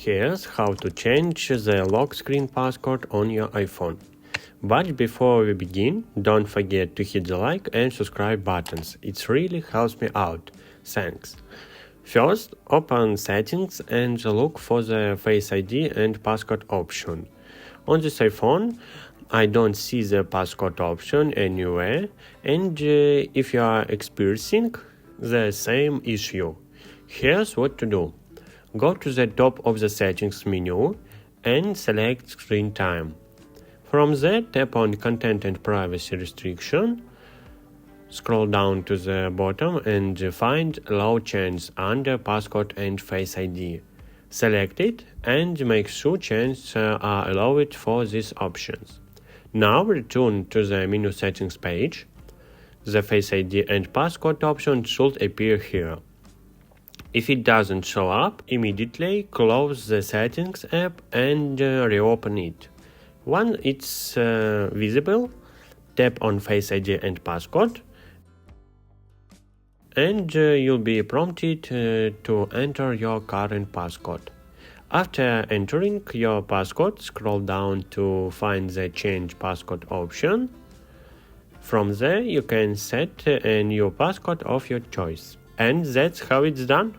Here's how to change the lock screen passcode on your iPhone. But before we begin, don't forget to hit the like and subscribe buttons. It really helps me out. Thanks. First, open Settings and look for the Face ID and passcode option. On this iPhone, I don't see the passcode option anywhere, and if you are experiencing the same issue, here's what to do. Go to the top of the settings menu and select screen time. From there, tap on Content and Privacy Restriction. Scroll down to the bottom and find Allow Changes under Passcode and Face ID. Select it and make sure changes are allowed for these options. Now return to the menu settings page. The Face ID and Passcode option should appear here. If it doesn't show up, immediately close the Settings app and reopen it. Once it's visible, tap on Face ID and Passcode, and you'll be prompted to enter your current passcode. After entering your passcode, scroll down to find the Change Passcode option. From there, you can set a new passcode of your choice. And that's how it's done.